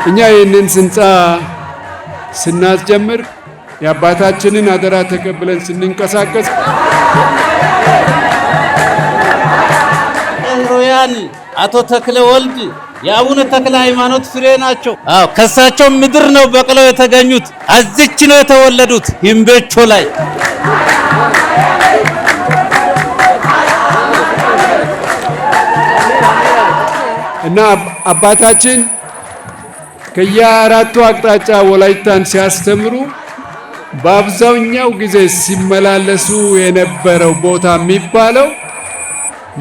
እኛ ይህንን ህንፃ ስናስጀምር የአባታችንን አደራ ተቀብለን ስንንቀሳቀስ ሮያን አቶ ተክለ ወልድ የአቡነ ተክለ ሃይማኖት ፍሬ ናቸው። ከሳቸው ምድር ነው በቅለው የተገኙት። አዚች ነው የተወለዱት ሂምቤቾ ላይ። እና አባታችን ከየአራቱ አቅጣጫ ወላይታን ሲያስተምሩ በአብዛኛው ጊዜ ሲመላለሱ የነበረው ቦታ የሚባለው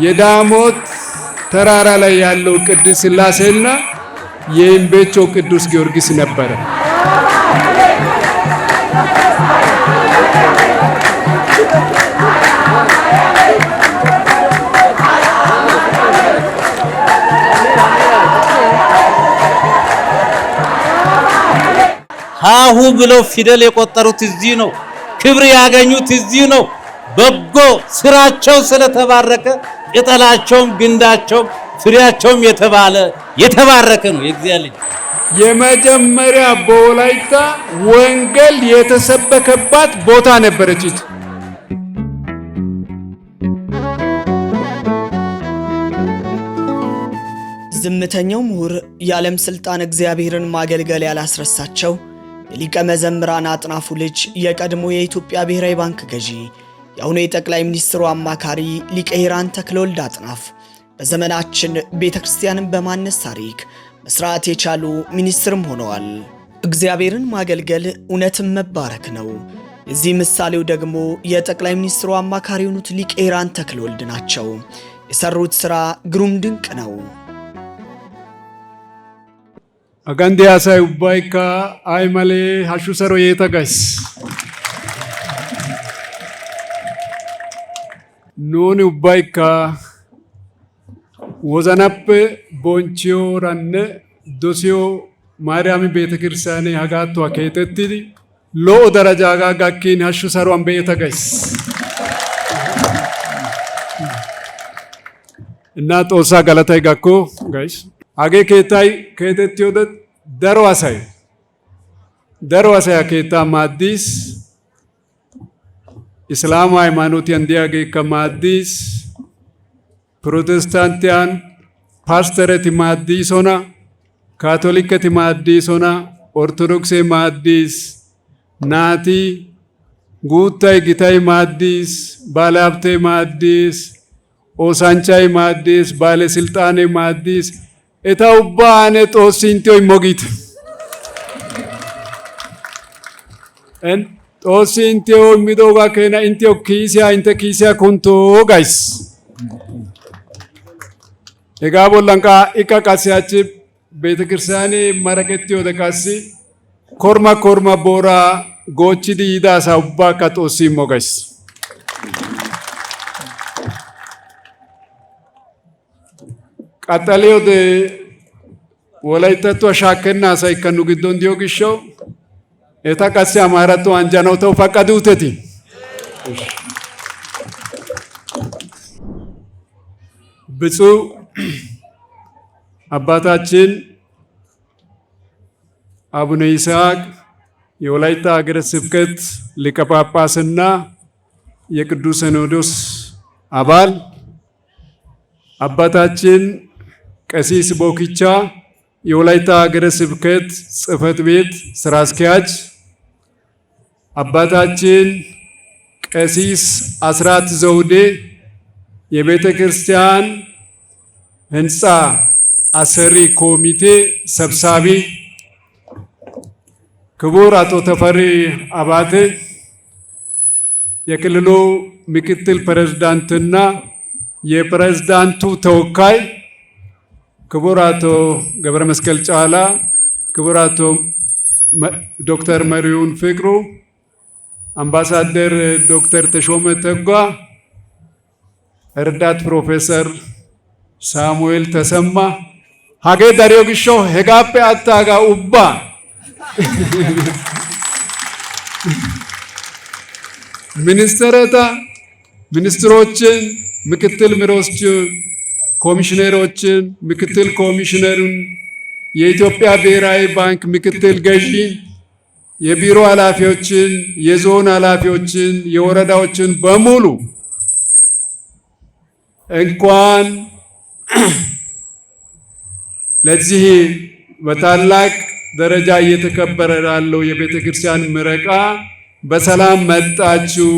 የዳሞት ተራራ ላይ ያለው ቅዱስ ሥላሴና የሂምቤቾ ቅዱስ ጊዮርጊስ ነበረ። ሃሁ ብለው ፊደል የቆጠሩት እዚህ ነው። ክብር ያገኙት እዚህ ነው። በጎ ስራቸው ስለተባረከ ቅጠላቸውም ግንዳቸውም ፍሬያቸውም የተባረከ ነው። የእግዚአብሔር ልጅ የመጀመሪያ በወላይታ ወንጌል የተሰበከባት ቦታ ነበረች። ዝምተኛው ምሁር የዓለም ስልጣን እግዚአብሔርን ማገልገል ያላስረሳቸው የሊቀ መዘምራን አጥናፉ ልጅ የቀድሞ የኢትዮጵያ ብሔራዊ ባንክ ገዢ የአሁኑ የጠቅላይ ሚኒስትሩ አማካሪ ሊቀ ሄራን ተክለወልድ አጥናፍ በዘመናችን ቤተክርስቲያንን በማነስ ታሪክ መስራት የቻሉ ሚኒስትርም ሆነዋል። እግዚአብሔርን ማገልገል እውነትም መባረክ ነው። የዚህ ምሳሌው ደግሞ የጠቅላይ ሚኒስትሩ አማካሪ የሆኑት ሊቀ ሄራን ተክለወልድ ናቸው። የሰሩት ሥራ ግሩም ድንቅ ነው። አጋንዲ አሳይ ኡባይካ አይማሌ ሀሹ ሰሮ የተጋይስ ኖኒ ኡባይካ ወዘናፕ ቦንቺዮ ራነ ዶሲዮ ማርያም ቤተክርስቲያን ሀጋቷ ከየተቲ ሎ ደረጃ ጋጋኪን ሀሹ ሰሮ አንበ የተጋይስ እና ጦሳ ገለታይ ጋኮ ጋይስ አገ ከታይ ከየተቲዮደ ደርዋሳይ ከታ ማዲስ ኢስላም ሃይማኖት እንዲያገ ከማዲስ ፕሮቴስታንቲያን ፓስተረት ማዲሶና ካቶሊከት ማዲሶና ኦርቶዶክስ ማዲስ ናቲ ጉታይ ጊታይ ማዲስ ባለሀብቴ ማዲስ ኦሳንቻይ ማዲስ ባለስልጣኔ ማዲስ ኤታውባ አነ ጦሲንቲዮ ይሞጊት ጦሲንቲዮ ሚዶጋ ከና ኢንቲዮ ኪሲያ ኩንቶ ጋይስ ኤጋ ቦላንቃ ኢቃ ቃሲያች ቤተክርስቲያኔ መረከቲዮ ደቃሲ ኮርማ ቦራ ጎቺዲ ይዳሳ ኡባ ካጦሲ ሞጋይስ ቀጠሌው ወላይታቱ አሻከና ሳይከኑ ግዶን ዲዮግሾው ኤታቃሲ አማራቱ አንጃናው ተው ፈቀዱተቲ ብፁዕ አባታችን አቡነ ይስሐቅ የወላይታ ሀገረ ስብከት ሊቀ ጳጳስና የቅዱስ ሲኖዶስ አባል አባታችን ቀሲስ ቦኪቻ የወላይታ ሀገረ ስብከት ጽሕፈት ቤት ስራ አስኪያጅ፣ አባታችን ቀሲስ አስራት ዘውዴ የቤተ ክርስቲያን ህንፃ አሰሪ ኮሚቴ ሰብሳቢ፣ ክቡር አቶ ተፈሪ አባተ የክልሉ ምክትል ፕሬዝዳንትና የፕሬዝዳንቱ ተወካይ፣ ክቡር አቶ ገብረ መስቀል ጫላ፣ ክቡር አቶ ዶክተር መሪውን ፍቅሩ፣ አምባሳደር ዶክተር ተሾመ ተጓ፣ ረዳት ፕሮፌሰር ሳሙኤል ተሰማ ሀገ ዳሪዮ ግሾ ሄጋፔ አታጋ ኡባ ሚኒስትሮችን ምክትል ሚኒስትሮች ኮሚሽነሮችን፣ ምክትል ኮሚሽነሩን፣ የኢትዮጵያ ብሔራዊ ባንክ ምክትል ገዢ፣ የቢሮ ኃላፊዎችን፣ የዞን ኃላፊዎችን፣ የወረዳዎችን በሙሉ እንኳን ለዚህ በታላቅ ደረጃ እየተከበረ ላለው የቤተ ክርስቲያን ምረቃ በሰላም መጣችሁ፣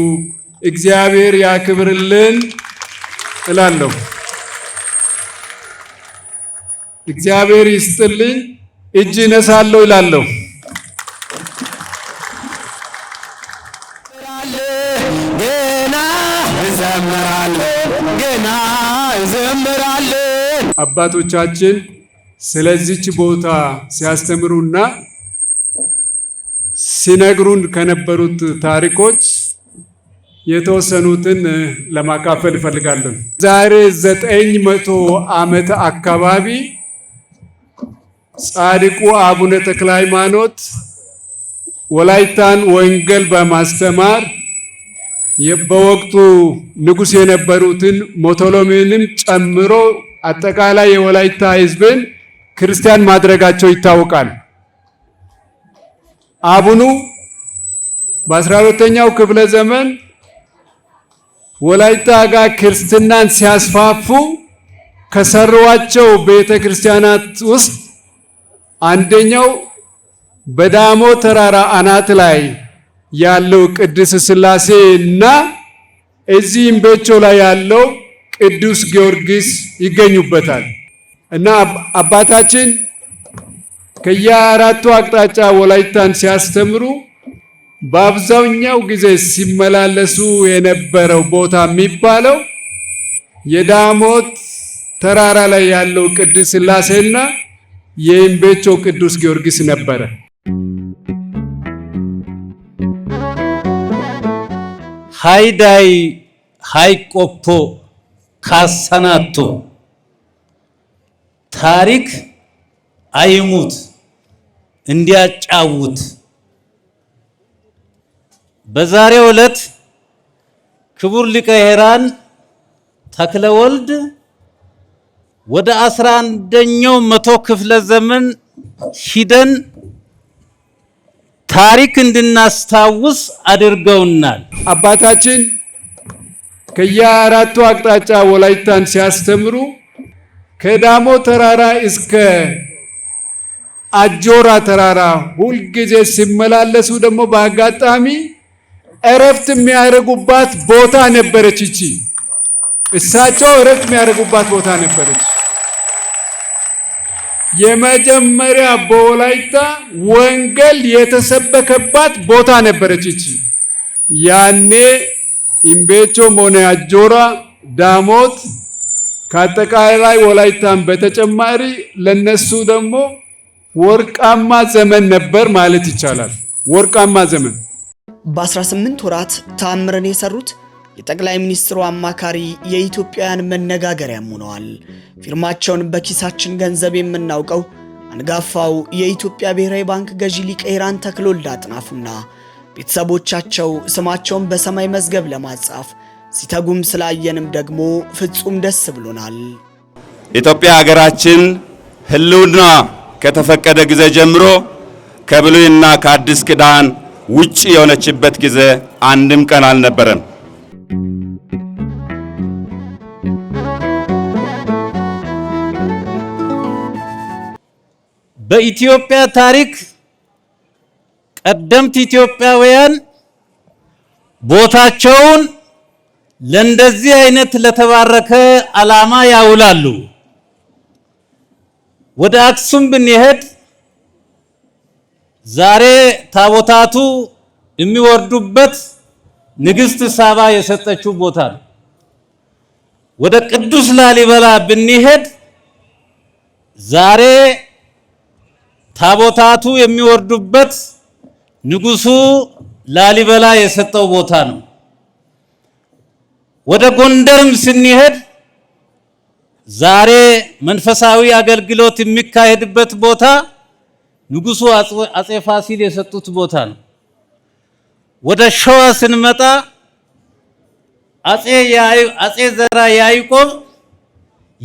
እግዚአብሔር ያክብርልን እላለሁ። እግዚአብሔር ይስጥልኝ፣ እጅ እነሳለሁ እላለሁ። ገና እንዘምራለን። አባቶቻችን ስለዚች ቦታ ሲያስተምሩና ሲነግሩን ከነበሩት ታሪኮች የተወሰኑትን ለማካፈል እፈልጋለሁ። ዛሬ 900 ዓመት አካባቢ ጻድቁ አቡነ ተክለ ሃይማኖት ወላይታን ወንጌል በማስተማር በወቅቱ ንጉሥ የነበሩትን ሞቶሎሚንም ጨምሮ አጠቃላይ የወላይታ ሕዝብን ክርስቲያን ማድረጋቸው ይታወቃል። አቡኑ በ12ኛው ክፍለ ዘመን ወላይታ ጋር ክርስትናን ሲያስፋፉ ከሰሯቸው ቤተ ክርስቲያናት ውስጥ አንደኛው በዳሞ ተራራ አናት ላይ ያለው ቅድስት ሥላሴ እና እዚህ እምቤቾ ላይ ያለው ቅዱስ ጊዮርጊስ ይገኙበታል። እና አባታችን ከየአራቱ አቅጣጫ ወላይታን ሲያስተምሩ በአብዛኛው ጊዜ ሲመላለሱ የነበረው ቦታ የሚባለው የዳሞት ተራራ ላይ ያለው ቅድስት ሥላሴና የእምቤቾ ቅዱስ ጊዮርጊስ ነበረ። ሃይዳይ ሃይቆፖ ካሰናቶ ታሪክ አይሙት እንዲያጫውት በዛሬው ዕለት ክቡር ሊቀ ሄራን ተክለወልድ ወደ 11ኛው መቶ ክፍለ ዘመን ሂደን ታሪክ እንድናስታውስ አድርገውናል። አባታችን ከየአራቱ አቅጣጫ ወላይታን ሲያስተምሩ ከዳሞ ተራራ እስከ አጆራ ተራራ ሁልጊዜ ሲመላለሱ ደግሞ በአጋጣሚ እረፍት የሚያደርጉባት ቦታ ነበረች። እቺ እሳቸው እረፍት የሚያደርጉባት ቦታ ነበረች። የመጀመሪያ በወላይታ ወንጌል የተሰበከባት ቦታ ነበረች። እቺ ያኔ እምቤቾም ሆነ አጆራ ዳሞት ከአጠቃላይ ወላይታን በተጨማሪ ለነሱ ደግሞ ወርቃማ ዘመን ነበር ማለት ይቻላል። ወርቃማ ዘመን። በ18 ወራት ተአምርን የሰሩት የጠቅላይ ሚኒስትሩ አማካሪ የኢትዮጵያውያን መነጋገሪያም ሆነዋል። ፊርማቸውን በኪሳችን ገንዘብ የምናውቀው አንጋፋው የኢትዮጵያ ብሔራዊ ባንክ ገዢ ሊቀ ሄራን ተክለወልድ አጥናፉና ቤተሰቦቻቸው ስማቸውን በሰማይ መዝገብ ለማጻፍ ሲተጉም ስላየንም ደግሞ ፍጹም ደስ ብሎናል። ኢትዮጵያ ሀገራችን ህልውና ከተፈቀደ ጊዜ ጀምሮ ከብሉይና ከአዲስ ኪዳን ውጪ የሆነችበት ጊዜ አንድም ቀን አልነበረም። በኢትዮጵያ ታሪክ ቀደምት ኢትዮጵያውያን ቦታቸውን ለእንደዚህ አይነት ለተባረከ ዓላማ ያውላሉ። ወደ አክሱም ብንሄድ ዛሬ ታቦታቱ የሚወርዱበት ንግሥት ሳባ የሰጠችው ቦታ ነው። ወደ ቅዱስ ላሊበላ ብንሄድ ዛሬ ታቦታቱ የሚወርዱበት ንጉሱ ላሊበላ የሰጠው ቦታ ነው። ወደ ጎንደርም ስንሄድ ዛሬ መንፈሳዊ አገልግሎት የሚካሄድበት ቦታ ንጉሱ አጼ ፋሲል የሰጡት ቦታ ነው። ወደ ሸዋ ስንመጣ አጼ ዘራ ያዕቆብ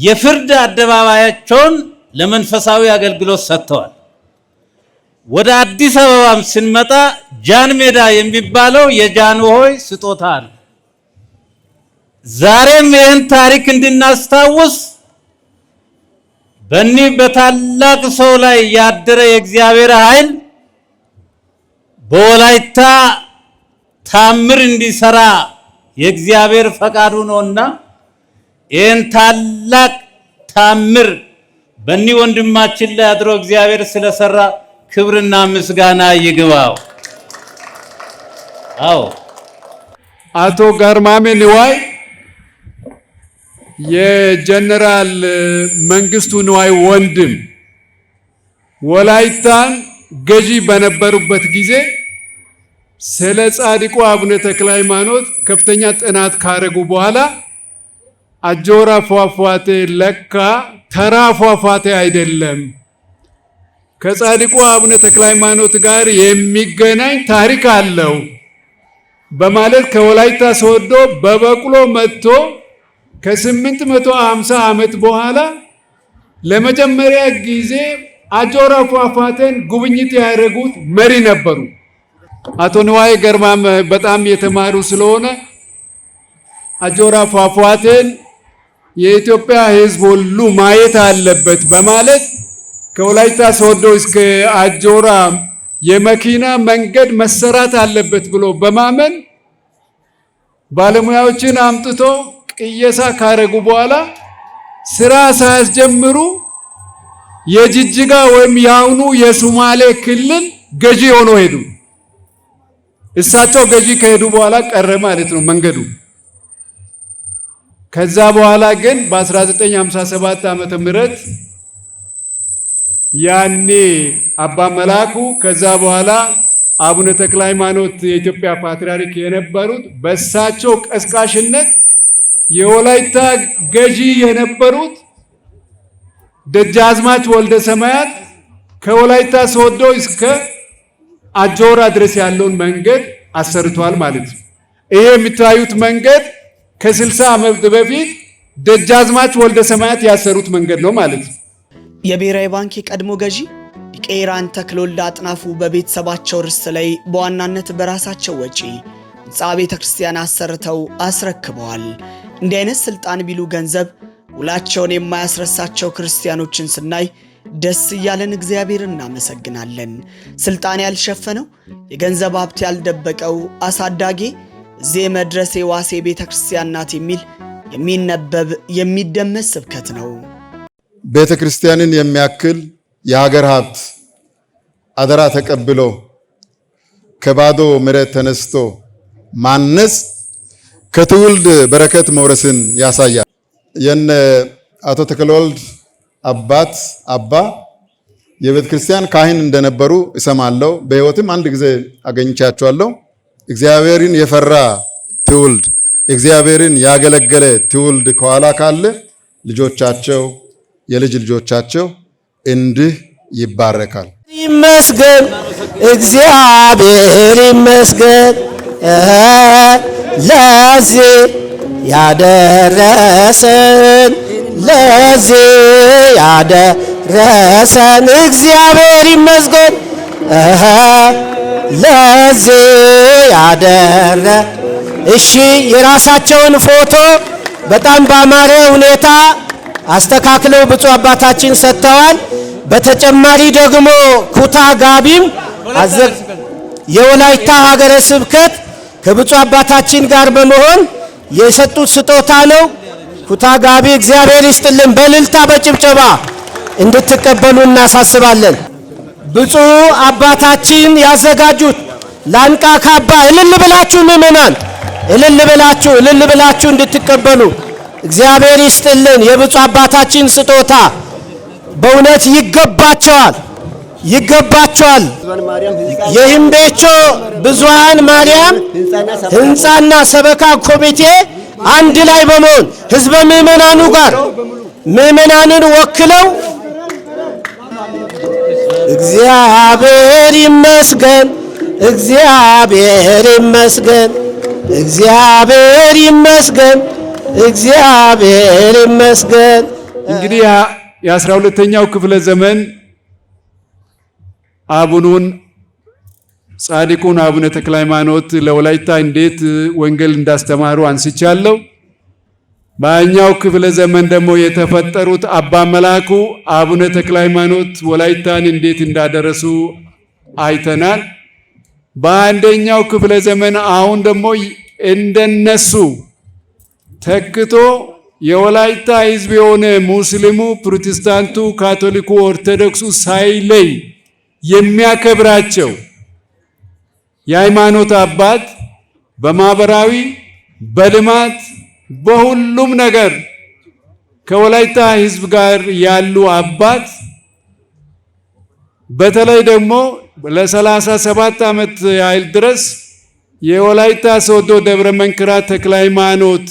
የፍርድ አደባባያቸውን ለመንፈሳዊ አገልግሎት ሰጥተዋል። ወደ አዲስ አበባም ስንመጣ ጃን ሜዳ የሚባለው የጃንሆይ ስጦታ ነው። ዛሬም ይህን ታሪክ እንድናስታውስ በእኒህ በታላቅ ሰው ላይ ያደረ የእግዚአብሔር ኃይል በወላይታ ታምር እንዲሰራ የእግዚአብሔር ፈቃዱ ነውና ይህን ታላቅ ታምር በእኒህ ወንድማችን ላይ አድሮ እግዚአብሔር ስለሰራ ክብርና ምስጋና ይግባው። አዎ አቶ ገርማሜ ንዋይ የጀነራል መንግስቱ ንዋይ ወንድም ወላይታን ገዢ በነበሩበት ጊዜ ስለ ጻድቁ አቡነ ተክለ ሃይማኖት ከፍተኛ ጥናት ካረጉ በኋላ አጆራ ፏፏቴ ለካ ተራ ፏፏቴ አይደለም፣ ከጻድቁ አቡነ ተክለ ሃይማኖት ጋር የሚገናኝ ታሪክ አለው በማለት ከወላይታ ሶዶ በበቅሎ መጥቶ ከ850 ዓመት በኋላ ለመጀመሪያ ጊዜ አጆራ ፏፏቴን ጉብኝት ያደረጉት መሪ ነበሩ። አቶ ንዋይ ገርማም በጣም የተማሩ ስለሆነ አጆራ ፏፏቴን የኢትዮጵያ ሕዝብ ሁሉ ማየት አለበት በማለት ከወላይታ ሶዶ እስከ አጆራ የመኪና መንገድ መሰራት አለበት ብሎ በማመን ባለሙያዎችን አምጥቶ ቅየሳ ካረጉ በኋላ ስራ ሳያስጀምሩ የጅጅጋ ወይም ያሁኑ የሶማሌ ክልል ገዢ ሆኖ ሄዱ። እሳቸው ገዢ ከሄዱ በኋላ ቀረ ማለት ነው መንገዱ። ከዛ በኋላ ግን በ1957 ዓመተ ምህረት ያኔ አባ መላኩ ከዛ በኋላ አቡነ ተክለ ሃይማኖት የኢትዮጵያ ፓትርያርክ የነበሩት በእሳቸው ቀስቃሽነት የወላይታ ገዢ የነበሩት ደጃዝማች ወልደ ሰማያት ከወላይታ ሶዶ እስከ አጆራ ድረስ ያለውን መንገድ አሰርቷል ማለት ነው። ይሄ የሚታዩት መንገድ ከ60 ዓመት በፊት ደጃዝማች ወልደ ሰማያት ያሰሩት መንገድ ነው ማለት ነው። የብሔራዊ ባንክ የቀድሞ ገዢ ሊቀ ኢራን ተክለወልድ አጥናፉ በቤተሰባቸው ርስት ላይ በዋናነት በራሳቸው ወጪ ሕንፃ ቤተ ክርስቲያን አሰርተው አስረክበዋል። እንዲህ አይነት ስልጣን ቢሉ ገንዘብ ውላቸውን የማያስረሳቸው ክርስቲያኖችን ስናይ ደስ እያለን እግዚአብሔር እናመሰግናለን። ስልጣን ያልሸፈነው የገንዘብ ሀብት ያልደበቀው አሳዳጌ እዚህ መድረሴ ዋሴ ቤተ ክርስቲያን ናት የሚል የሚነበብ የሚደመስ ስብከት ነው። ቤተ ክርስቲያንን የሚያክል የሀገር ሀብት አደራ ተቀብሎ ከባዶ መሬት ተነስቶ ማነጽ ከትውልድ በረከት መውረስን ያሳያል። የነ አቶ ተክለወልድ አባት አባ የቤተ ክርስቲያን ካህን እንደነበሩ እሰማለሁ። በሕይወትም አንድ ጊዜ አገኝቻቸዋለሁ። እግዚአብሔርን የፈራ ትውልድ፣ እግዚአብሔርን ያገለገለ ትውልድ ከኋላ ካለ ልጆቻቸው የልጅ ልጆቻቸው እንዲህ ይባረካል። ይመስገን እግዚአብሔር ይመስገን ለዚህ ያደረሰን ለዚህ ያደረሰን እግዚአብሔር ይመስገን ለዚህ ያደረ እሺ የራሳቸውን ፎቶ በጣም ባማረ ሁኔታ አስተካክለው ብፁዕ አባታችን ሰጥተዋል። በተጨማሪ ደግሞ ኩታ ጋቢም የወላይታ ሀገረ ስብከት ከብፁዕ አባታችን ጋር በመሆን የሰጡት ስጦታ ነው። ኩታ ጋቢ እግዚአብሔር ይስጥልን። በእልልታ በጭብጨባ እንድትቀበሉ እናሳስባለን። ብፁዕ አባታችን ያዘጋጁት ላንቃ ካባ እልል ብላችሁ ምእመናን እልል ብላችሁ እንድትቀበሉ እግዚአብሔር ይስጥልን። የብፁዕ አባታችን ስጦታ በእውነት ይገባቸዋል። የህምቤቾ ብዙኃን ማርያም ህንፃና ሰበካ ኮሚቴ አንድ ላይ በመሆን ህዝበ ምእመናኑ ጋር ምእመናንን ወክለው እግዚአብሔር ይመስገን እግዚአብሔር ይመስገን እግዚአብሔር ይመስገን እግዚአብሔር ይመስገን እንግዲህ የ12ኛው ክፍለ ዘመን አቡኑን ጻድቁን አቡነ ተክለ ሃይማኖት ለወላይታ እንዴት ወንጌል እንዳስተማሩ አንስቻለሁ። በኛው ክፍለ ዘመን ደግሞ የተፈጠሩት አባ መላኩ አቡነ ተክለ ሃይማኖት ወላይታን እንዴት እንዳደረሱ አይተናል። በአንደኛው ክፍለ ዘመን አሁን ደግሞ እንደነሱ ተክቶ የወላይታ ሕዝብ የሆነ ሙስሊሙ፣ ፕሮቴስታንቱ፣ ካቶሊኩ፣ ኦርቶዶክሱ ሳይለይ የሚያከብራቸው የሃይማኖት አባት በማህበራዊ በልማት በሁሉም ነገር ከወላይታ ሕዝብ ጋር ያሉ አባት በተለይ ደግሞ ለ37 ዓመት ያህል ድረስ የወላይታ ሶዶ ደብረ መንክራት ተክለ ሃይማኖት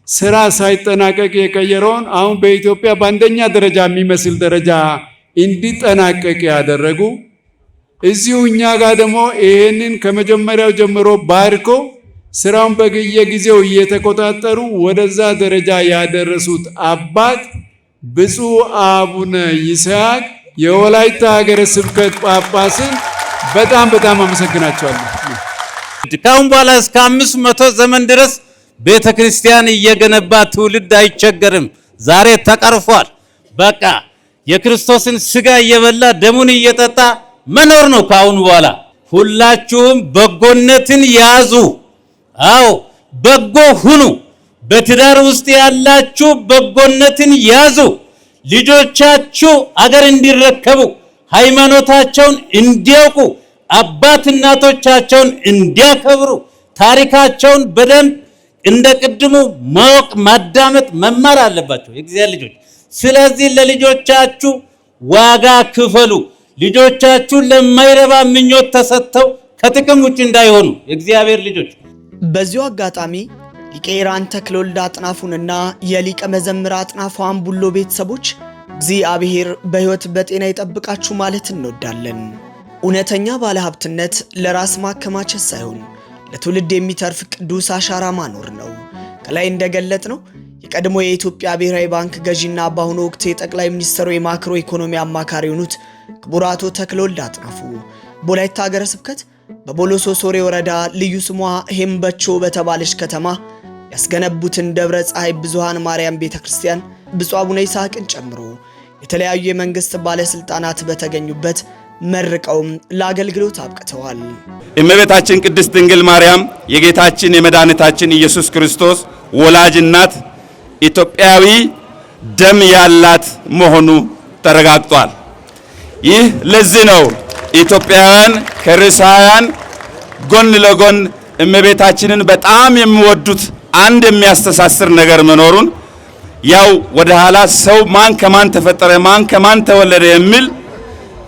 ስራ ሳይጠናቀቅ የቀየረውን አሁን በኢትዮጵያ በአንደኛ ደረጃ የሚመስል ደረጃ እንዲጠናቀቅ ያደረጉ እዚሁ እኛ ጋር ደግሞ ይሄንን ከመጀመሪያው ጀምሮ ባርኮ ስራውን በየጊዜው እየተቆጣጠሩ ወደዛ ደረጃ ያደረሱት አባት ብፁዕ አቡነ ይስሐቅ የወላይታ ሀገረ ስብከት ጳጳስን በጣም አመሰግናቸዋለሁ። ካሁን በኋላ እስከ 500 ዘመን ድረስ ቤተ ክርስቲያን እየገነባ ትውልድ አይቸገርም። ዛሬ ተቀርፏል። በቃ የክርስቶስን ስጋ እየበላ ደሙን እየጠጣ መኖር ነው ካሁን በኋላ። ሁላችሁም በጎነትን ያዙ። አዎ በጎ ሁኑ። በትዳር ውስጥ ያላችሁ በጎነትን ያዙ። ልጆቻችሁ አገር እንዲረከቡ፣ ሃይማኖታቸውን እንዲያውቁ፣ አባት እናቶቻቸውን እንዲያከብሩ፣ ታሪካቸውን በደንብ እንደ ቅድሙ ማወቅ፣ ማዳመጥ፣ መማር አለባቸው የእግዚአብሔር ልጆች። ስለዚህ ለልጆቻችሁ ዋጋ ክፈሉ። ልጆቻችሁ ለማይረባ ምኞት ተሰጥተው ከጥቅም ውጭ እንዳይሆኑ የእግዚአብሔር ልጆች። በዚሁ አጋጣሚ ሊቀ ኢራን ተክለወልድ አጥናፉንና የሊቀ መዘምር አጥናፉ አምቡሎ ቤተሰቦች እግዚአብሔር በሕይወት በጤና ይጠብቃችሁ ማለት እንወዳለን። እውነተኛ ባለሀብትነት ለራስ ማከማቸት ሳይሆን ለትውልድ የሚተርፍ ቅዱስ አሻራ ማኖር ነው። ከላይ እንደገለጥ ነው የቀድሞ የኢትዮጵያ ብሔራዊ ባንክ ገዢና በአሁኑ ወቅት የጠቅላይ ሚኒስትሩ የማክሮ ኢኮኖሚ አማካሪ የሆኑት ክቡር አቶ ተክለወልድ አጥናፉ በወላይታ ሀገረ ስብከት በቦሎሶ ሶሬ ወረዳ ልዩ ስሟ ሄምበቾ በተባለች ከተማ ያስገነቡትን ደብረ ፀሐይ ብዙሃን ማርያም ቤተክርስቲያን ብፁዕ አቡነ ይስሐቅን ጨምሮ የተለያዩ የመንግስት ባለስልጣናት በተገኙበት መርቀውም ለአገልግሎት አብቅተዋል። እመቤታችን ቅድስት ድንግል ማርያም የጌታችን የመድኃኒታችን ኢየሱስ ክርስቶስ ወላጅ እናት ኢትዮጵያዊ ደም ያላት መሆኑ ተረጋግጧል። ይህ ለዚህ ነው ኢትዮጵያውያን ከርዕሳውያን ጎን ለጎን እመቤታችንን በጣም የሚወዱት አንድ የሚያስተሳስር ነገር መኖሩን ያው ወደ ኋላ ሰው ማን ከማን ተፈጠረ ማን ከማን ተወለደ የሚል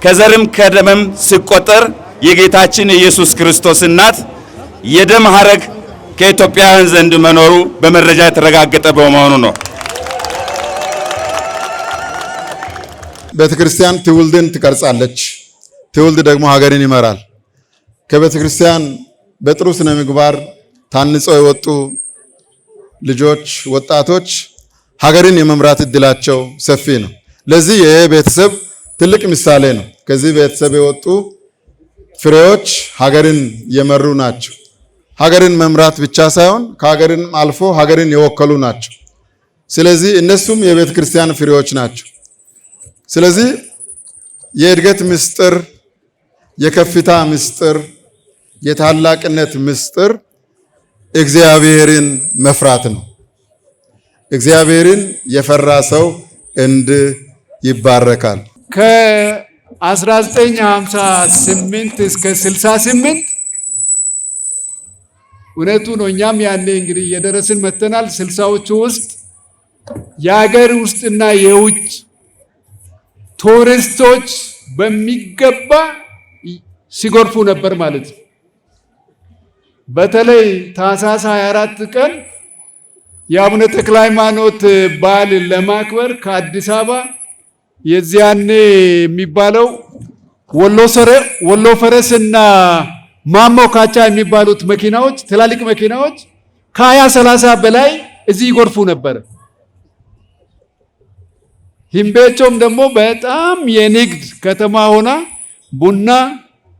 ከዘርም ከደምም ሲቆጠር የጌታችን ኢየሱስ ክርስቶስ እናት የደም ሐረግ ከኢትዮጵያውያን ዘንድ መኖሩ በመረጃ የተረጋገጠ በመሆኑ ነው። ቤተክርስቲያን ትውልድን ትቀርጻለች። ትውልድ ደግሞ ሀገርን ይመራል። ከቤተክርስቲያን በጥሩ ስነ ምግባር ታንጸው የወጡ ልጆች፣ ወጣቶች ሀገርን የመምራት እድላቸው ሰፊ ነው። ለዚህ ይሄ ቤተሰብ ትልቅ ምሳሌ ነው። ከዚህ ቤተሰብ የወጡ ፍሬዎች ሀገርን የመሩ ናቸው። ሀገርን መምራት ብቻ ሳይሆን ከሀገርን አልፎ ሀገርን የወከሉ ናቸው። ስለዚህ እነሱም የቤተ ክርስቲያን ፍሬዎች ናቸው። ስለዚህ የእድገት ምስጢር፣ የከፍታ ምስጢር፣ የታላቅነት ምስጢር እግዚአብሔርን መፍራት ነው። እግዚአብሔርን የፈራ ሰው ይባረካል። ከ1958 እስከ 68 እውነቱ ነው። እኛም ያኔ እንግዲህ እየደረስን መተናል። 60ዎቹ ውስጥ የሀገር ውስጥና የውጭ ቱሪስቶች በሚገባ ሲጎርፉ ነበር ማለት ነው። በተለይ ታኅሳስ 24 ቀን የአቡነ ተክለ ሃይማኖት በዓል ለማክበር ከአዲስ አበባ የዚያኔ የሚባለው ወሎ ፈረስና ማሞ ካቻ የሚባሉት መኪናዎች፣ ትላልቅ መኪናዎች ከ20-30 በላይ እዚህ ይጎርፉ ነበር። ሂምቤቾም ደግሞ በጣም የንግድ ከተማ ሆና ቡና፣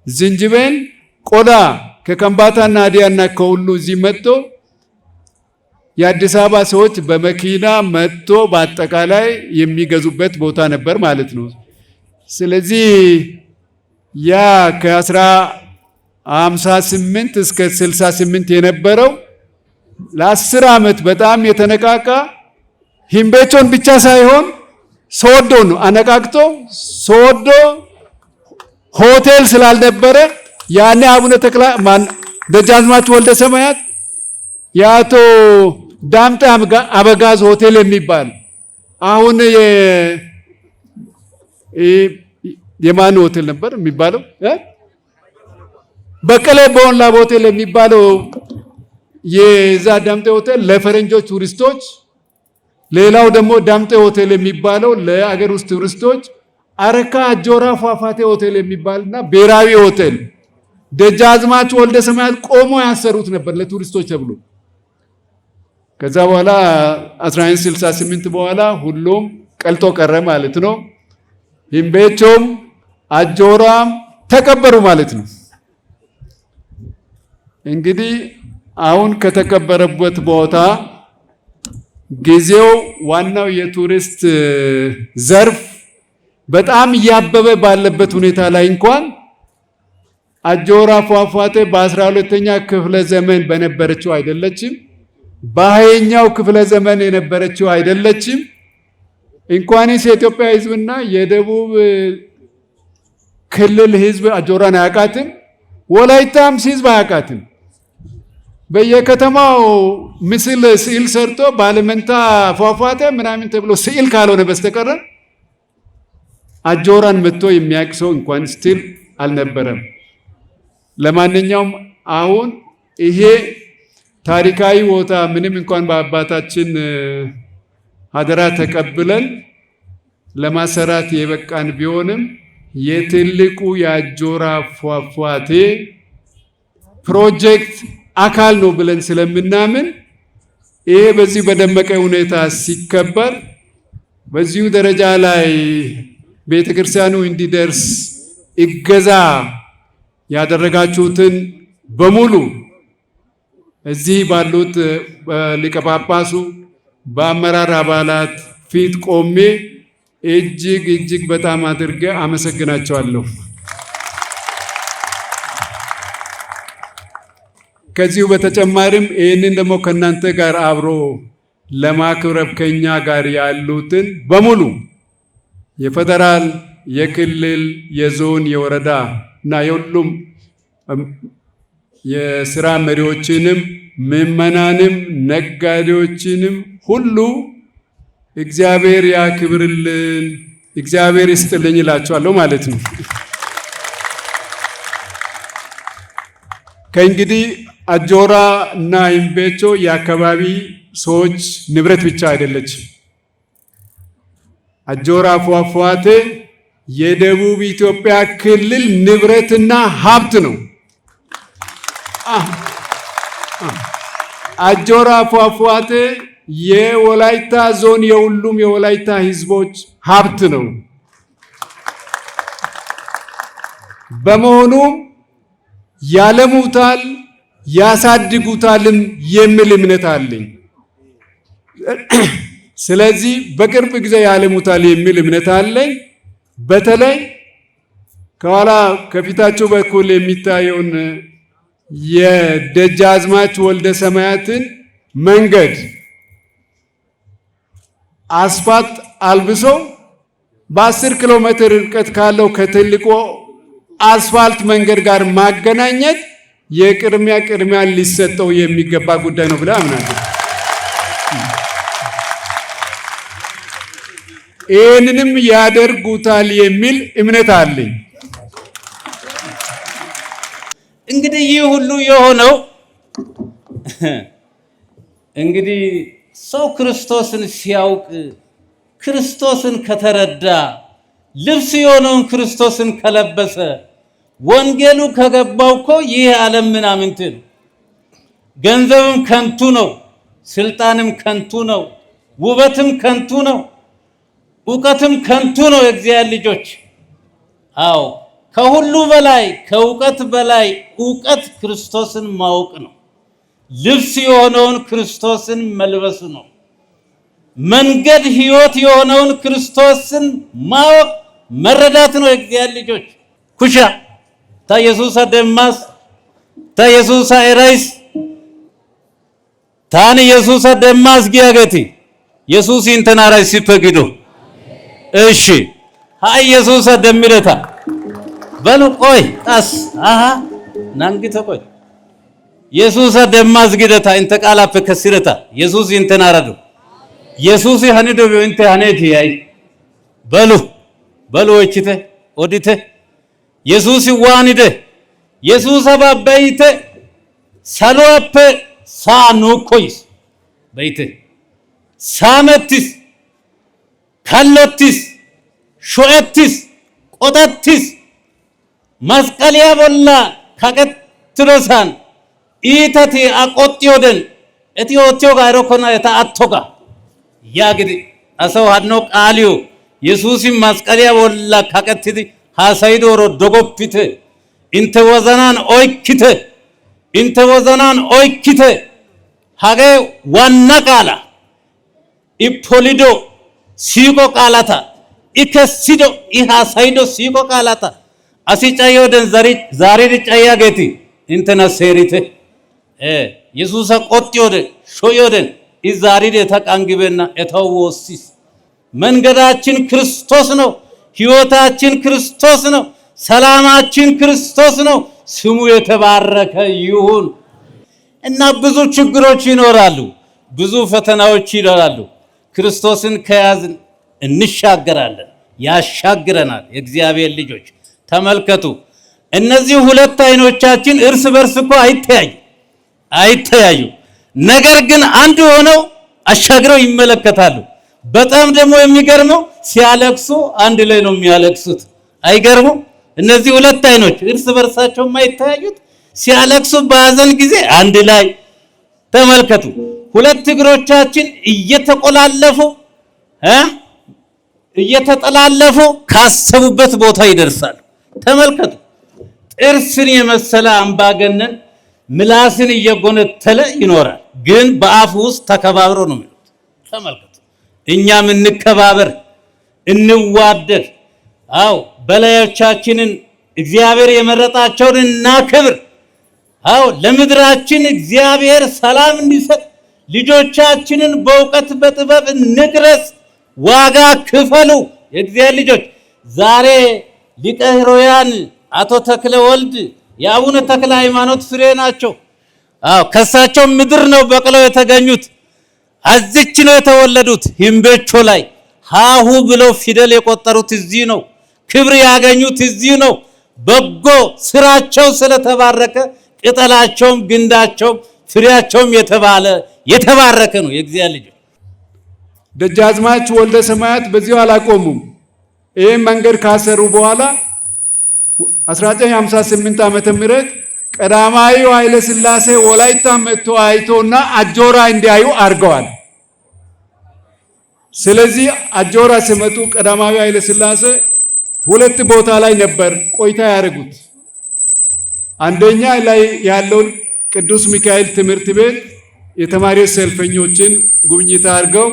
ዝንጅብል፣ ቆዳ ከከምባታና ሀዲያና ከሁሉ እዚህ መጥቶ የአዲስ አበባ ሰዎች በመኪና መጥቶ በአጠቃላይ የሚገዙበት ቦታ ነበር ማለት ነው። ስለዚህ ያ ከ1858 እስከ 68 የነበረው ለ10 ዓመት በጣም የተነቃቃ ሂምቤቾን ብቻ ሳይሆን ሶዶ ነው አነቃቅቶ። ሶዶ ሆቴል ስላልነበረ ያኔ አቡነ ተክለ ደጃዝማች ወልደ ሰማያት የአቶ ዳምጤ አበጋዝ ሆቴል የሚባል አሁን የማን ሆቴል ነበር የሚባለው? በቀለ ቦንላ ሆቴል የሚባለው የዛ ዳምጤ ሆቴል ለፈረንጆች ቱሪስቶች፣ ሌላው ደግሞ ዳምጤ ሆቴል የሚባለው ለአገር ውስጥ ቱሪስቶች፣ አረካ አጆራ ፏፏቴ ሆቴል የሚባልና ብሔራዊ ሆቴል ደጃዝማች ወልደ ሰማያት ቆሞ ያሰሩት ነበር ለቱሪስቶች ተብሎ። ከዛ በኋላ 1968 በኋላ ሁሉም ቀልጦ ቀረ ማለት ነው። ሂምቤቾም አጆራም ተቀበሩ ማለት ነው። እንግዲህ አሁን ከተቀበረበት ቦታ ጊዜው ዋናው የቱሪስት ዘርፍ በጣም እያበበ ባለበት ሁኔታ ላይ እንኳን አጆራ ፏፏቴ በ12ኛ ክፍለ ዘመን በነበረችው አይደለችም፣ በ20ኛው ክፍለ ዘመን የነበረችው አይደለችም። እንኳንስ የኢትዮጵያ ሕዝብና የደቡብ ክልል ሕዝብ አጆራን አያውቃትም፣ ወላይታም ሕዝብ አያውቃትም። በየከተማው ስዕል ሰርቶ ባለመንታ ፏፏቴ ምናምን ተብሎ ስዕል ካልሆነ በስተቀር አጆራን መጥቶ የሚያውቅ ሰው እንኳን ስቲል አልነበረም። ለማንኛውም አሁን ይሄ ታሪካዊ ቦታ ምንም እንኳን በአባታችን አደራ ተቀብለን ለማሰራት የበቃን ቢሆንም የትልቁ የአጆራ ፏፏቴ ፕሮጀክት አካል ነው ብለን ስለምናምን ይሄ በዚህ በደመቀ ሁኔታ ሲከበር በዚሁ ደረጃ ላይ ቤተክርስቲያኑ እንዲደርስ እገዛ ያደረጋችሁትን በሙሉ እዚህ ባሉት ሊቀ ጳጳሱ በአመራር አባላት ፊት ቆሜ እጅግ በጣም አድርጌ አመሰግናቸዋለሁ። ከዚሁ በተጨማሪም ይህንን ደግሞ ከእናንተ ጋር አብሮ ለማክበር ከኛ ጋር ያሉትን በሙሉ የፌደራል፣ የክልል፣ የዞን፣ የወረዳ እና የሁሉም የስራ መሪዎችንም ምዕመናንም ነጋዴዎችንም ሁሉ እግዚአብሔር ያክብርልን፣ እግዚአብሔር ይስጥልኝ እላቸዋለሁ ማለት ነው። ከእንግዲህ አጆራ እና ሂምቤቾ የአካባቢ ሰዎች ንብረት ብቻ አይደለችም። አጆራ ፏፏቴ የደቡብ ኢትዮጵያ ክልል ንብረትና ሀብት ነው። አጆራ ፏፏቴ የወላይታ ዞን የሁሉም የወላይታ ሕዝቦች ሀብት ነው። በመሆኑም ያለሙታል ያሳድጉታልም የሚል እምነት አለኝ። ስለዚህ በቅርብ ጊዜ ያለሙታል የሚል እምነት አለኝ። በተለይ ከኋላ ከፊታቸው በኩል የሚታየውን የደጃዝማች ወልደ ሰማያትን መንገድ አስፋልት አልብሶ በ10 ኪሎ ሜትር ርቀት ካለው ከትልቁ አስፋልት መንገድ ጋር ማገናኘት የቅድሚያ ሊሰጠው የሚገባ ጉዳይ ነው ብለህ አምናለሁ። ይህንንም ያደርጉታል የሚል እምነት አለኝ። እንግዲህ ይህ ሁሉ የሆነው እንግዲህ ሰው ክርስቶስን ሲያውቅ ክርስቶስን ከተረዳ ልብስ የሆነውን ክርስቶስን ከለበሰ ወንጌሉ ከገባው እኮ ይህ ዓለም ምናምንት ነው። ገንዘብም ከንቱ ነው፣ ስልጣንም ከንቱ ነው፣ ውበትም ከንቱ ነው። እውቀትም ከንቱ ነው የእግዚአብሔር ልጆች። አዎ ከሁሉ በላይ ከእውቀት በላይ እውቀት ክርስቶስን ማወቅ ነው። ልብስ የሆነውን ክርስቶስን መልበስ ነው። መንገድ ሕይወት የሆነውን ክርስቶስን ማወቅ መረዳት ነው የእግዚአብሔር ልጆች። ኩሻ ታ ኢየሱስ ደማስ ታ ኢየሱስ አይራይስ ታን ኢየሱስ ደማስ ጊያገቲ ኢየሱስ እንተናራይ ሲፈግዶ እሺ ሃይ ኢየሱስ ደምረታ በሉ ቆይ ጣስ አሃ ናንጊተ ቆይ ኢየሱስ ደማስ ጊደታ እንተ ቃላፈ ከሲረታ ኢየሱስ እንተናራዶ ኢየሱስ ሀኒዶ ቢንተ ሀኔቲ ያይ በሉ በሉ ወችተ ኦዲተ ኢየሱስ ዋኒደ ኢየሱስ አባበይተ ሰሎአፐ ሳኑኮይስ በይተ ሳመትስ ካሎትስ ሾኤትስ ቆጠትስ መስቀልያ ቦላ ካቀትሮሳን ኢተቲ አቆጥዮደን እቲዮቲዮ ጋሮ ኮና የታአቶጋ ያግዲ አሰው ሀድኖ ቃልዮ ኢየሱስ መስቀልያ ቦላ ካቀትዲ ሃሳይዶሮ ዶጎፍተ እንተ ወዘናን ኦይክተ ሀገ ዋና ቃላ ኢፖሊዶ ሲቆ ቃላታ ኢከሲዶ ኢሃሳይዶ ሲቆ ቃላታ አሲጫዮደን ዛሬ ጫያ ገቲ እንተና ሴሪተ ኢየሱስ ቆጥዮደ ሾዮደን ኢዛሪደ ተቃንግበና እተወሲስ መንገዳችን ክርስቶስ ነው። ሕይወታችን ክርስቶስ ነው። ሰላማችን ክርስቶስ ነው። ስሙ የተባረከ ይሁን። እና ብዙ ችግሮች ይኖራሉ፣ ብዙ ፈተናዎች ይኖራሉ። ክርስቶስን ከያዝን እንሻገራለን፣ ያሻግረናል። የእግዚአብሔር ልጆች ተመልከቱ፣ እነዚህ ሁለት አይኖቻችን እርስ በርስ እኮ አይተያዩ፣ ነገር ግን አንድ ሆነው አሻግረው ይመለከታሉ። በጣም ደግሞ የሚገርመው ሲያለቅሱ አንድ ላይ ነው የሚያለቅሱት። አይገርሙ? እነዚህ ሁለት አይኖች እርስ በርሳቸው የማይተያዩት ሲያለቅሱ በሐዘን ጊዜ አንድ ላይ ተመልከቱ። ሁለት እግሮቻችን እየተጠላለፉ ካሰቡበት ቦታ ይደርሳሉ። ተመልከቱ። ጥርስን የመሰለ አምባገነን ምላስን እየጎነተለ ይኖራል፣ ግን በአፍ ውስጥ ተከባብሮ ነው የሚሉት። ተመልከቱ። እኛም እንከባበር፣ እንዋደድ። አው በላዮቻችንን እግዚአብሔር የመረጣቸውን እናክብር። አው ለምድራችን እግዚአብሔር ሰላም እንዲሰጥ ልጆቻችንን በእውቀት በጥበብ እንድረስ። ዋጋ ክፈሉ የእግዚአብሔር ልጆች። ዛሬ ሊቀ ሕሩያን አቶ ተክለ ወልድ የአቡነ ተክለ ሃይማኖት ፍሬ ናቸው። አው ከሳቸው ምድር ነው በቅለው የተገኙት። አዚች ነው የተወለዱት። ሂምቤቾ ላይ ሃሁ ብለው ፊደል የቆጠሩት እዚህ ነው። ክብር ያገኙት እዚህ ነው። በጎ ስራቸው ስለተባረከ ቅጠላቸውም ግንዳቸውም ፍሬያቸውም የተባረከ ነው። የእግዚአብሔር ልጅ ደጃዝማች ወልደ ሰማያት በዚሁ አላቆሙም። ይህም መንገድ ካሰሩ በኋላ 1958 ዓመተ ምህረት ቀዳማዊ ኃይለ ሥላሴ ወላይታ መጥቶ አይቶና አጆራ እንዲያዩ አድርገዋል። ስለዚህ አጆራ ሲመጡ ቀዳማዊ ኃይለ ሥላሴ ሁለት ቦታ ላይ ነበር ቆይታ ያደረጉት። አንደኛ ላይ ያለውን ቅዱስ ሚካኤል ትምህርት ቤት የተማሪዎች ሰልፈኞችን ጉብኝት አድርገው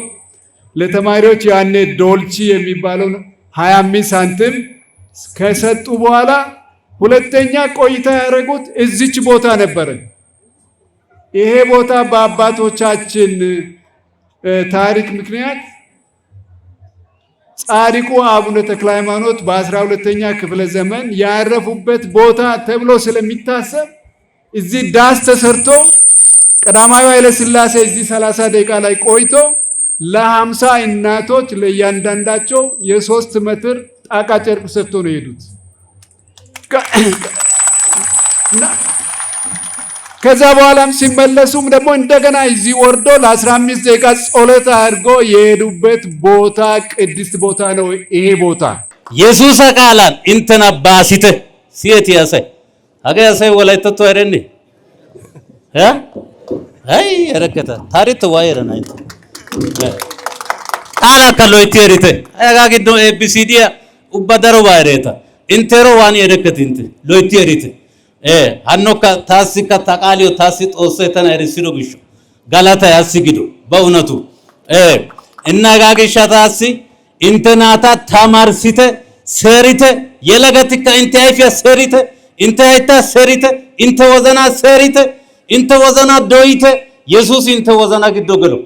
ለተማሪዎች ያኔ ዶልቺ የሚባለውን 25 ሳንቲም ከሰጡ በኋላ ሁለተኛ ቆይታ ያደረጉት እዚች ቦታ ነበር። ይሄ ቦታ በአባቶቻችን ታሪክ ምክንያት ጻድቁ አቡነ ተክለ ሃይማኖት በ12ኛ ክፍለ ዘመን ያረፉበት ቦታ ተብሎ ስለሚታሰብ እዚህ ዳስ ተሰርቶ ቀዳማዊ ኃይለ ሥላሴ እዚህ 30 ደቂቃ ላይ ቆይቶ ለ50 እናቶች ለእያንዳንዳቸው የ3 ሜትር ጣቃ ጨርቅ ሰጥቶ ነው የሄዱት። ከዛ በኋላም ሲመለሱም ደግሞ እንደገና እዚህ ወርዶ ለ15 ደቂቃ ጸሎት አድርጎ የሄዱበት ቦታ ቅድስት ቦታ ነው። ይሄ ቦታ ኢየሱስ ቃላን እንተና ባሲተ ሲየት ያሰይ አገ ያሰይ ወላይተቶ አይደኒ አይ ረከታ ታሪት ዋይረና qaala akka loytti erite hagaa giddon ABCD ubba daro baayreeta intero waan erekkatinte loytti erite hannokka taassikka ta qaaliyo taassi xoossay tana erisido gisho galatay assi gido በእውነቱ እና hagaa gishshataassi inte naata tamarsite seerite yelagatikka inte ayfiya seerite inte hayttaa seerite inte wozanaa seerite inte wozanaa doyite yesuus inte wozanaa giddo gelo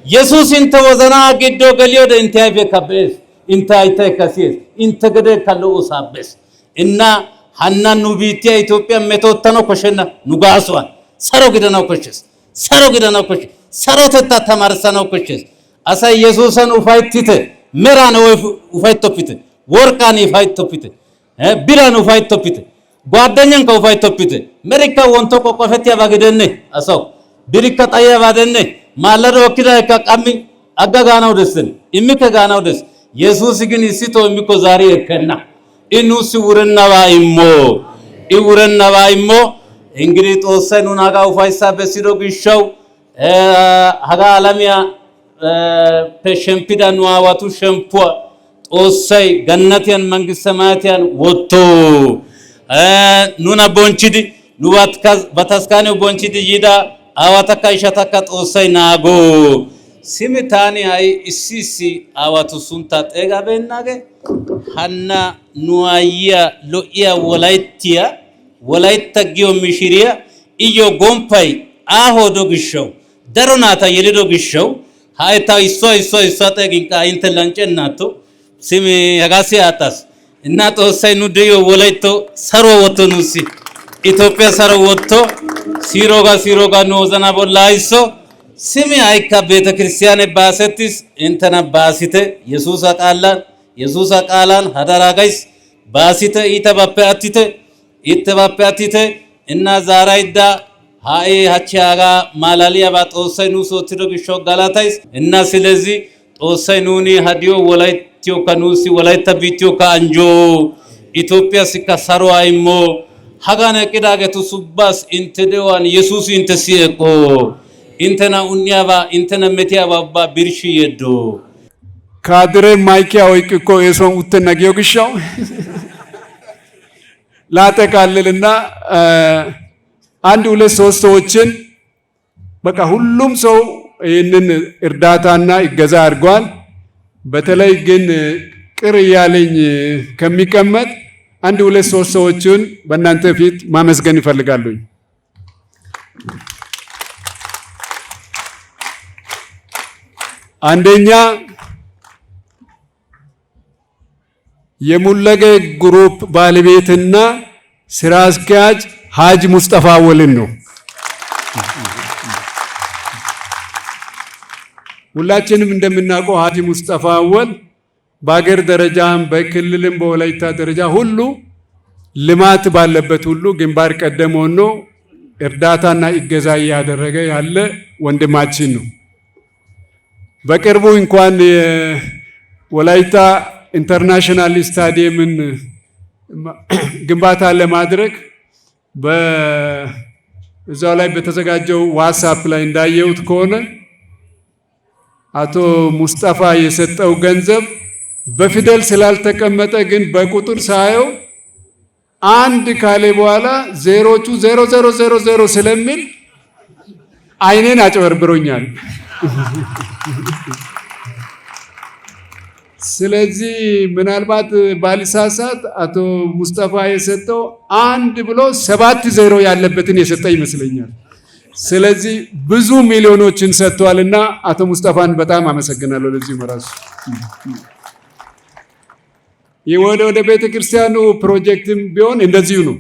yesuus inte wozanaa giddo geliyode inte ayfeekka be'ees inte hayttaykka siyees inte gedeekka lo'o saabbees inna hanna nu biittiya Itoophiya metoottanawu koshshenna nu gaasuwan saro gidanawu koshshees saro gidanawu koshshees sarotettaa tamarissanawu koshshees asay yesuusan ufayttite meran ufayttopite worqan ufayttopite biran ufayttopite ጓደኛን ከውፋይቶፒte መሪካ ወንቶ ቆቆፈቲያ ባገደነ አሰው ቢሪካ ጣያ ባደነ ማለዶ ወኪዳ ከቀሚ አጋጋናው ደስን ኢሚከ ጋናው ደስ ኢየሱስ ግን ሲቶ ኢሚኮ ዛሬ የከና ኢኑስ ውረና ባይሞ እንግዲህ ጦሰኑ ናጋ ውፋይሳ በሲዶ ግሻው ሀጋ አለሚያ ፔሸምፒዳ ኑዋዋቱ ሸምፖ ጦሰይ ገነቲያን መንግስት ሰማያቲያን ወጥቶ nuna bonchidi nuwat bataskane bonchidi yida awataka ishataka xoossay naago simitani hay issi awatu sunta xeega bennage hanna nuayya lo'iya wolaytta giyo mishiriya iyo gompay aho do gishaw daro naata yelido gishaw hayta isso xeegin ka inte lancennato simi hagasi atas እና ጦሰይ ኑ ደዮ ወላይቶ ሰሮ ወቶ ኑሲ ኢትዮጵያ ሰሮ ወቶ ሲሮጋ ኖዘና ቦላይሶ ስሚ አይካ ቤተ ክርስቲያን ባሰቲስ እንተና ባሲተ ኢየሱስ ቃላን ሀዳራጋይስ ባሲተ ኢተባፓቲተ እና ዛራይዳ ሃይ ሃቻጋ ማላሊያ ባጦሰይ ኑ ሶትዶ ግሾ ጋላታይስ እና ስለዚህ ጦሰይ ኑኒ ሀዲዮ ወላይ Tio kanusi walaita bitio ka anjo Ethiopia sikasaro aimo hagana kidagetu subbas intedewan Jesus intesieko intena unyaba intena metiaba ba birshi yedo kadre ማይኪያ ወይቅኮ የሶም ውተናጊው ግሻው ላጠቃልልና አንድ ሁለት ሶስት ሰዎችን በቃ ሁሉም ሰው ይህንን እርዳታና ይገዛ አድርጓል። በተለይ ግን ቅር ያለኝ ከሚቀመጥ አንድ ሁለት ሶስት ሰዎችን በእናንተ ፊት ማመስገን ይፈልጋሉኝ። አንደኛ የሙለገ ግሩፕ ባለቤትና ስራ አስኪያጅ ሀጅ ሙስጠፋ ወልን ነው። ሁላችንም እንደምናውቀው ሀጂ ሙስጠፋ አወል በአገር ደረጃም በክልልም በወላይታ ደረጃ ሁሉ ልማት ባለበት ሁሉ ግንባር ቀደም ሆኖ እርዳታና እገዛ እያደረገ ያለ ወንድማችን ነው። በቅርቡ እንኳን የወላይታ ኢንተርናሽናል ስታዲየምን ግንባታ ለማድረግ በዛው ላይ በተዘጋጀው ዋትስአፕ ላይ እንዳየሁት ከሆነ አቶ ሙስጠፋ የሰጠው ገንዘብ በፊደል ስላልተቀመጠ ግን በቁጥር ሳየው አንድ ካለ በኋላ ዜሮቹ 0000 ስለሚል አይኔን አጭበርብሮኛል። ስለዚህ ምናልባት ባልሳሳት አቶ ሙስጠፋ የሰጠው አንድ ብሎ 70 ያለበትን የሰጠ ይመስለኛል። ስለዚህ ብዙ ሚሊዮኖችን ሰጥቷልና አቶ ሙስጠፋን በጣም አመሰግናለሁ። ለዚህ መራሱ ወደ ቤተ ክርስቲያኑ ፕሮጀክትም ቢሆን እንደዚሁ ነው።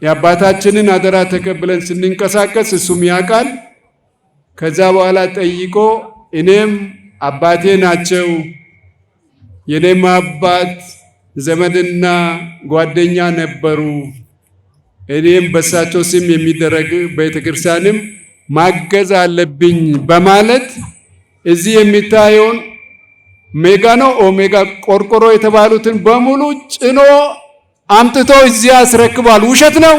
የአባታችንን አደራ ተቀብለን ስንንቀሳቀስ እሱም ያውቃል። ከዛ በኋላ ጠይቆ እኔም አባቴ ናቸው የኔም አባት ዘመድና ጓደኛ ነበሩ እኔም በሳቸው ስም የሚደረግ ቤተክርስቲያንም ማገዝ አለብኝ በማለት እዚህ የሚታየውን ሜጋ ነው ኦሜጋ ቆርቆሮ የተባሉትን በሙሉ ጭኖ አምጥቶ እዚህ አስረክቧል። ውሸት ነው?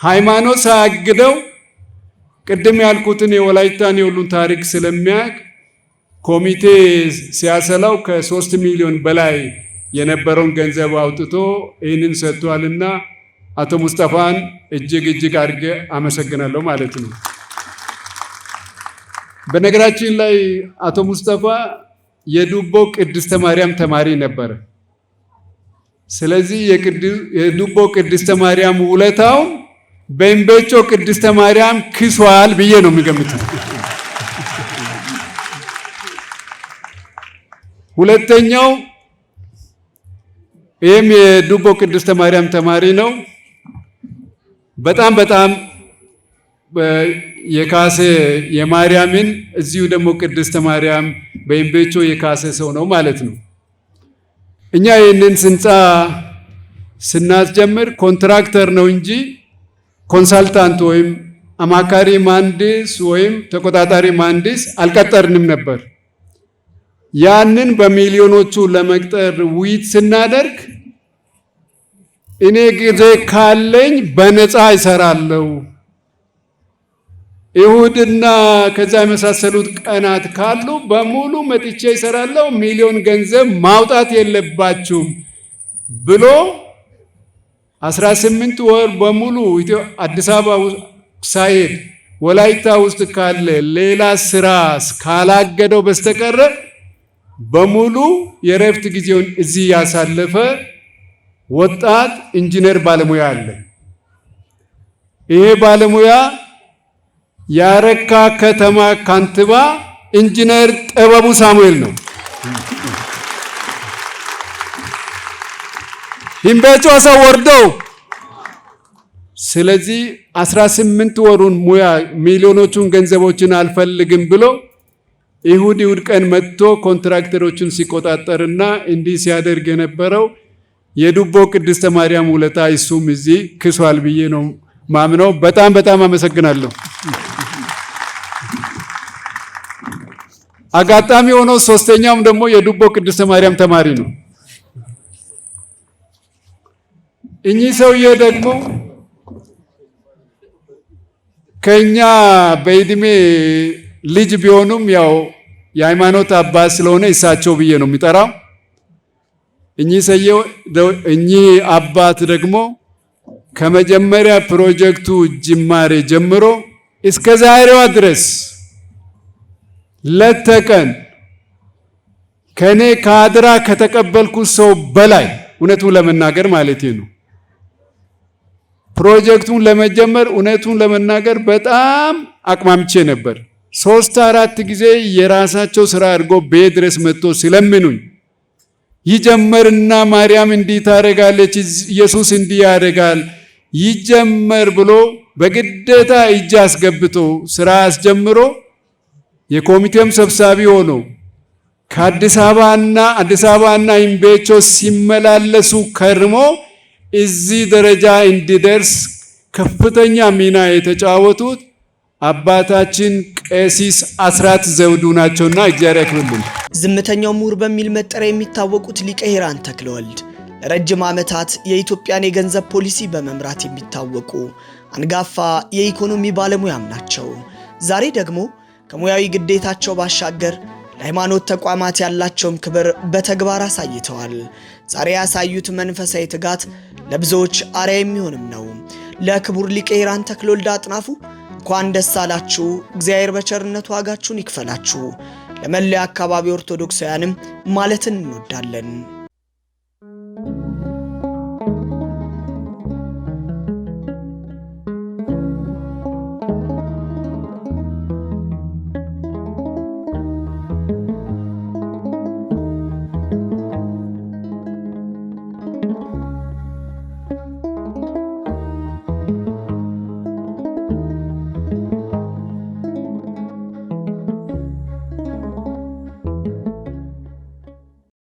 ሃይማኖት ሳያግደው ቅድም ያልኩትን የወላይታን የሁሉን ታሪክ ስለሚያውቅ ኮሚቴ ሲያሰላው ከ3 ሚሊዮን በላይ የነበረውን ገንዘብ አውጥቶ ይህንን ሰጥቷልና አቶ ሙስጠፋን እጅግ አድርጌ አመሰግናለሁ ማለት ነው። በነገራችን ላይ አቶ ሙስጠፋ የዱቦ ቅድስተ ማርያም ተማሪ ነበር። ስለዚህ የዱቦ ቅድስተ ማርያም ውለታውን በእምቤቾ ቅድስተ ማርያም ክሷል ብዬ ነው የሚገምተው። ሁለተኛው ይህም የዱቦ ቅድስተ ማርያም ተማሪ ነው። በጣም የካሴ የማርያምን እዚሁ ደግሞ ቅድስተ ማርያም በእምቤቾ የካሴ ሰው ነው ማለት ነው። እኛ ይህንን ህንፃ ስናስጀምር ኮንትራክተር ነው እንጂ ኮንሳልታንት ወይም አማካሪ መሐንዲስ ወይም ተቆጣጣሪ መሐንዲስ አልቀጠርንም ነበር። ያንን በሚሊዮኖቹ ለመቅጠር ውይይት ስናደርግ እኔ ጊዜ ካለኝ በነፃ ይሰራለሁ፣ እሁድና ከዛ የመሳሰሉት ቀናት ካሉ በሙሉ መጥቼ ይሰራለሁ፣ ሚሊዮን ገንዘብ ማውጣት የለባችሁም ብሎ 18 ወር በሙሉ አዲስ አበባ ሳይሄድ ወላይታ ውስጥ ካለ ሌላ ስራ ካላገደው በስተቀር በሙሉ የረፍት ጊዜውን እዚህ ያሳለፈ ወጣት ኢንጂነር ባለሙያ አለ። ይሄ ባለሙያ የአረካ ከተማ ካንትባ ኢንጂነር ጥበቡ ሳሙኤል ነው። እምቤቾ ሰው ወርደው ስለዚህ 18 ወሩን ሙያ ሚሊዮኖቹን ገንዘቦችን አልፈልግም ብሎ ይሁድ ቀን መጥቶ ኮንትራክተሮችን ሲቆጣጠርና እንዲህ ሲያደርግ የነበረው የዱቦ ቅድስተ ማርያም ውለታ እሱም እዚህ ክሷል ብዬ ነው ማምነው። በጣም አመሰግናለሁ። አጋጣሚ ሆኖ ሶስተኛውም ደግሞ የዱቦ ቅድስተ ማርያም ተማሪ ነው። እኚህ ሰውዬ ደግሞ ከኛ በእድሜ ልጅ ቢሆኑም ያው የሃይማኖት አባት ስለሆነ እሳቸው ብዬ ነው የሚጠራው። እኚህ አባት ደግሞ ከመጀመሪያ ፕሮጀክቱ ጅማሬ ጀምሮ እስከ ዛሬዋ ድረስ ለተቀን ከኔ ካድራ ከተቀበልኩት ሰው በላይ እውነቱን ለመናገር ማለት ነው ፕሮጀክቱን ለመጀመር እውነቱን ለመናገር በጣም አቅማምቼ ነበር። 3-4 ጊዜ የራሳቸው ስራ አድርጎ ቤት ድረስ መጥቶ ስለምኑኝ ይጀመርና ማርያም እንዲህ ታደርጋለች፣ ኢየሱስ እንዲህ ያደርጋል ይጀመር ብሎ በግዴታ እጅ አስገብቶ ስራ አስጀምሮ የኮሚቴም ሰብሳቢ ሆኖ ከአዲስ አበባና እምቤቾ ሲመላለሱ ከርሞ እዚህ ደረጃ እንዲደርስ ከፍተኛ ሚና የተጫወቱት አባታችን ቀሲስ አስራት ዘውዱ ናቸውና እግዚአብሔር ያክብርልን። ዝምተኛው ምሁር በሚል መጠሪያ የሚታወቁት ሊቀ ሄራን ተክለወልድ ለረጅም ዓመታት የኢትዮጵያን የገንዘብ ፖሊሲ በመምራት የሚታወቁ አንጋፋ የኢኮኖሚ ባለሙያም ናቸው። ዛሬ ደግሞ ከሙያዊ ግዴታቸው ባሻገር ለሃይማኖት ተቋማት ያላቸውን ክብር በተግባር አሳይተዋል። ዛሬ ያሳዩት መንፈሳዊ ትጋት ለብዙዎች አርአያ የሚሆንም ነው። ለክቡር ሊቀ ሄራን ተክለወልድ አጥናፉ እንኳን ደስ አላችሁ፣ እግዚአብሔር በቸርነቱ ዋጋችሁን ይክፈላችሁ። ለመለያ አካባቢ ኦርቶዶክሳውያንም ማለትን እንወዳለን።